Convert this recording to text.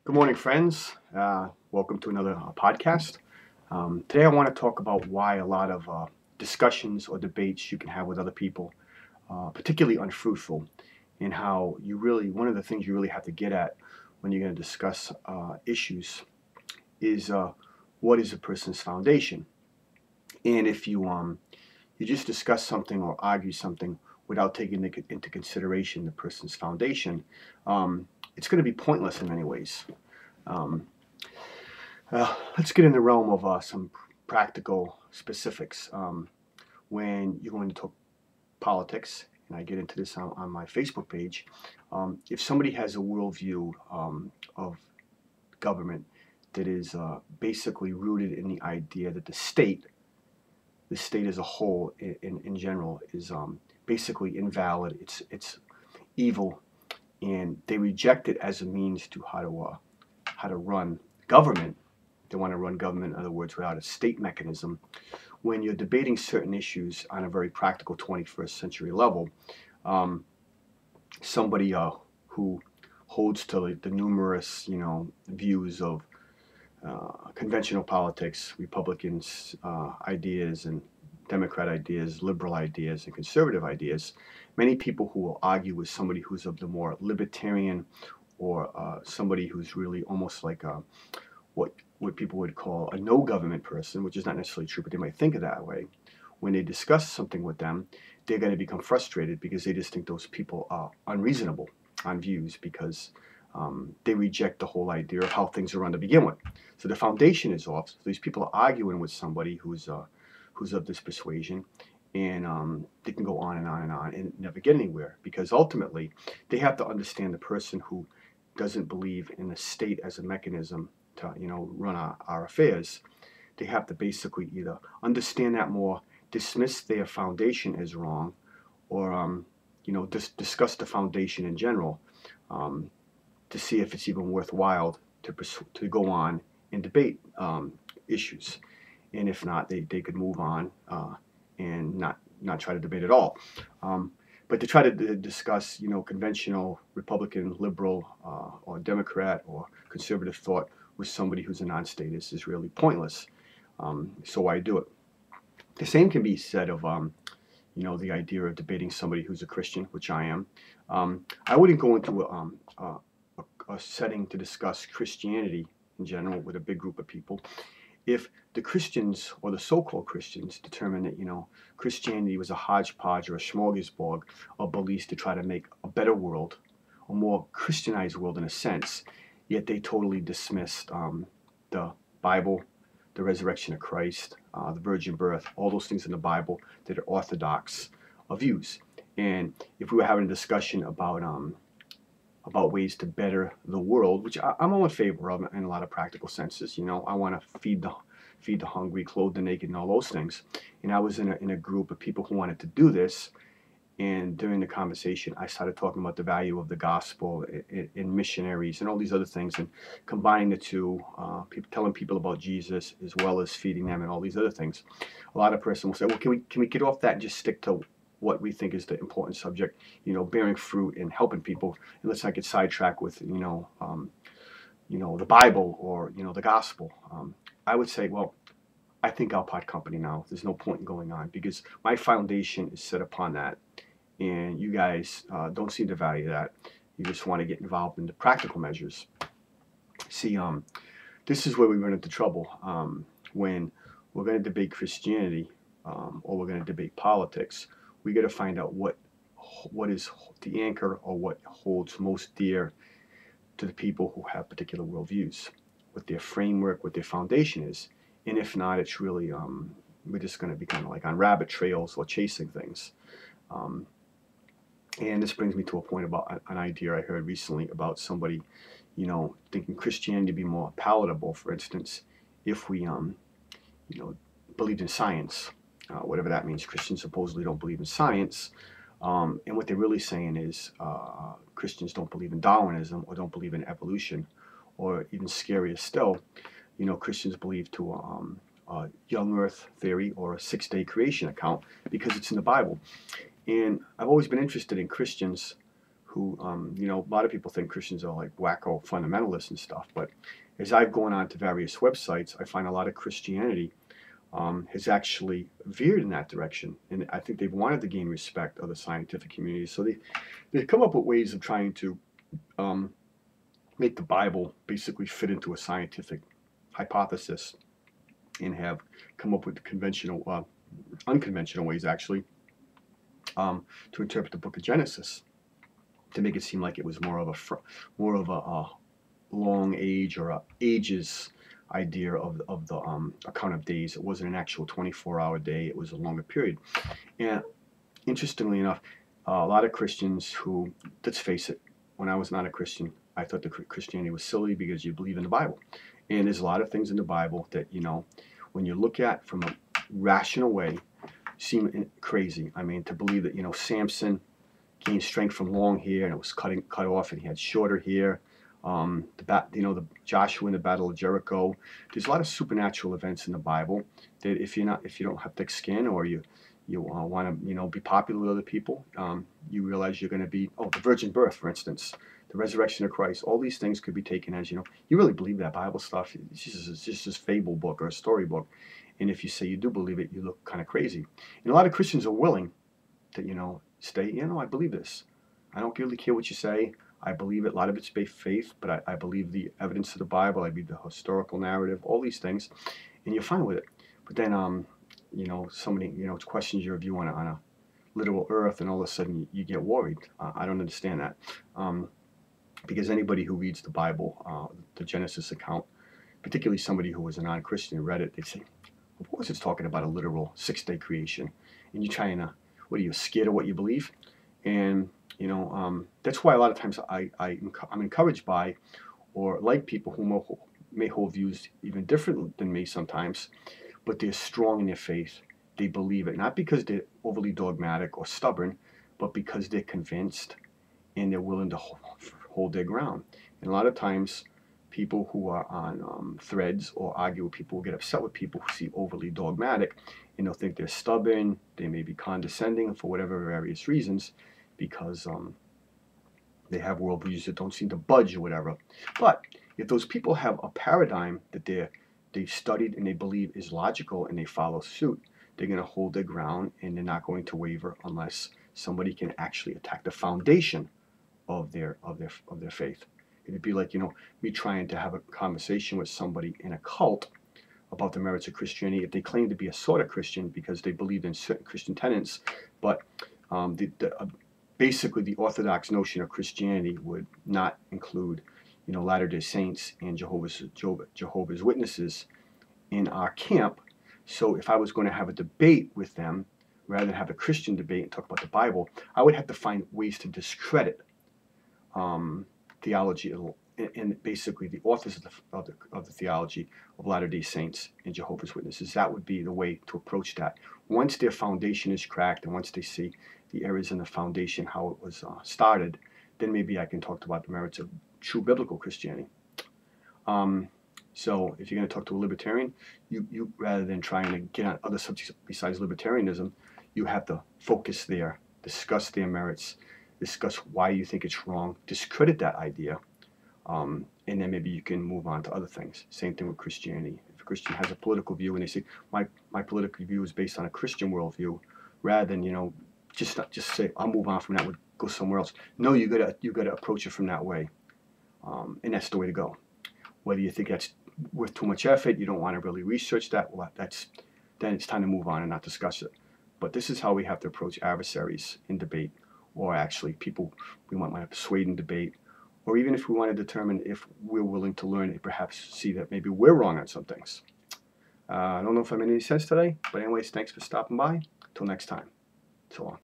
Good morning, friends. Welcome to another podcast. Today, I want to talk about why a lot of discussions or debates you can have with other people, particularly unfruitful, and how one of the things you really have to get at when you're going to discuss issues is what is a person's foundation. And if you just discuss something or argue something without taking into consideration the person's foundation, it's going to be pointless in many ways. Um, let's get in the realm of some practical specifics. When you're going to talk politics, and I get into this on my Facebook page, if somebody has a worldview of government that is basically rooted in the idea that the state as a whole, in general, is basically invalid, it's evil, and they reject it as a means to how to run government. They want to run government, in other words, without a state mechanism. When you're debating certain issues on a very practical 21st century level, um, somebody who holds to the numerous, views of conventional politics, Republicans' ideas and Democrat ideas, liberal ideas, and conservative ideas, many people who will argue with somebody who's of the more libertarian or somebody who's really almost like what what people would call a no government person, which is not necessarily true, but they might think of that way. When they discuss something with them, they're going to become frustrated because they just think those people are unreasonable on views because they reject the whole idea of how things are run to begin with. So the foundation is off. So these people are arguing with somebody who's of this persuasion, and they can go on and on and on and never get anywhere because ultimately they have to understand the person who doesn't believe in the state as a mechanism to run our affairs. They have to basically either understand that more, dismiss their foundation as wrong, or discuss the foundation in general um, to see if it's even worthwhile to go on and debate issues. And if not, they could move on and not try to debate at all. But to try to discuss, conventional Republican, liberal, or Democrat or conservative thought with somebody who's a non-statist is really pointless. So why do it? The same can be said of, the idea of debating somebody who's a Christian, which I am. I wouldn't go into a setting to discuss Christianity in general with a big group of people if the Christians or the so-called Christians determined that Christianity was a hodgepodge or a smorgasbord of beliefs to try to make a better world, a more Christianized world in a sense, yet they totally dismissed the Bible, the resurrection of Christ, the virgin birth, all those things in the Bible that are orthodox views. And if we were having a discussion about ways to better the world, which I'm all in favor of in a lot of practical senses. I want to feed the hungry, clothe the naked, and all those things. And I was in a group of people who wanted to do this. And during the conversation, I started talking about the value of the gospel in missionaries and all these other things, and combining the two, telling people about Jesus as well as feeding them and all these other things. A lot of person will say, "Well, can we get off that and just stick to what we think is the important subject? Bearing fruit and helping people, and let's not get sidetracked with the Bible or the gospel." I would say, well, I think I'll part company now. There's no point in going on because my foundation is set upon that, and you guys don't seem to value that. You just want to get involved in the practical measures. See, this is where we run into trouble when we're going to debate Christianity or we're going to debate politics. We got to find out what is the anchor or what holds most dear to the people who have particular worldviews, what their framework, what their foundation is. And if not, it's really we're just going to be kind of like on rabbit trails or chasing things. Um, and this brings me to a point about an idea I heard recently about somebody, thinking Christianity to be more palatable, for instance, if we, believed in science, whatever that means. Christians supposedly don't believe in science. And what they're really saying is Christians don't believe in Darwinism or don't believe in evolution, or even scarier still, Christians believe to a young earth theory or a 6-day creation account because it's in the Bible. And I've always been interested in Christians who, a lot of people think Christians are like wacko fundamentalists and stuff, but as I've gone on to various websites, I find a lot of Christianity has actually veered in that direction, and I think they've wanted to gain respect of the scientific community. So they've come up with ways of trying to make the Bible basically fit into a scientific hypothesis, and have come up with the unconventional ways actually to interpret the Book of Genesis, to make it seem like it was more of a long age or a ages idea of the account of days. It wasn't an actual 24-hour day. It was a longer period. And interestingly enough, a lot of Christians who, let's face it, when I was not a Christian, I thought that Christianity was silly because you believe in the Bible. And there's a lot of things in the Bible that, when you look at from a rational way, seem crazy. I mean, to believe that, Samson gained strength from long hair and it was cut off and he had shorter hair. The Joshua in the Battle of Jericho. There's a lot of supernatural events in the Bible that if you don't have thick skin, or you want to be popular with other people, you realize you're going to be, the virgin birth, for instance, the resurrection of Christ. All these things could be taken as, you really believe that Bible stuff. It's just this fable book or a story book. And if you say you do believe it, you look kind of crazy. And a lot of Christians are willing to, stay, I believe this. I don't really care what you say. I believe it. A lot of it's based faith, but I believe the evidence of the Bible. I believe the historical narrative, all these things, and you're fine with it. But then, somebody, questions your view on a literal earth, and all of a sudden you get worried. I don't understand that. Because anybody who reads the Bible, the Genesis account, particularly somebody who was a non-Christian who read it, they say, of course it's talking about a literal 6-day creation. And you're trying to, what are you, scared of what you believe? And that's why a lot of times I'm encouraged by, or like people who may hold views even different than me sometimes, but they're strong in their faith. They believe it, not because they're overly dogmatic or stubborn, but because they're convinced and they're willing to hold their ground. And a lot of times people who are on threads or argue with people, will get upset with people who seem overly dogmatic, and they'll think they're stubborn, they may be condescending for whatever various reasons, because they have worldviews that don't seem to budge or whatever. But if those people have a paradigm that they've studied and they believe is logical and they follow suit, they're going to hold their ground and they're not going to waver unless somebody can actually attack the foundation of their faith. It'd be like, me trying to have a conversation with somebody in a cult about the merits of Christianity if they claim to be a sort of Christian because they believe in certain Christian tenets, but basically the orthodox notion of Christianity would not include, Latter-day Saints and Jehovah's Witnesses in our camp. So if I was going to have a debate with them, rather than have a Christian debate and talk about the Bible, I would have to find ways to discredit theology and basically the authors of the theology of Latter-day Saints and Jehovah's Witnesses. That would be the way to approach that. Once their foundation is cracked and once they see the errors in the foundation, how it was started, then maybe I can talk about the merits of true biblical Christianity. So if you're going to talk to a libertarian, you rather than trying to get on other subjects besides libertarianism, you have to focus there, discuss their merits, discuss why you think it's wrong, discredit that idea, and then maybe you can move on to other things. Same thing with Christianity. If a Christian has a political view and they say, my political view is based on a Christian worldview, rather than, just say, I'll move on from that, would go somewhere else. No, you gotta approach it from that way. And that's the way to go. Whether you think that's worth too much effort, you don't want to really research that, well, then it's time to move on and not discuss it. But this is how we have to approach adversaries in debate, or actually people we might want to persuade in debate, or even if we want to determine if we're willing to learn and perhaps see that maybe we're wrong on some things. I don't know if I made any sense today, but anyways, thanks for stopping by. Till next time. So long.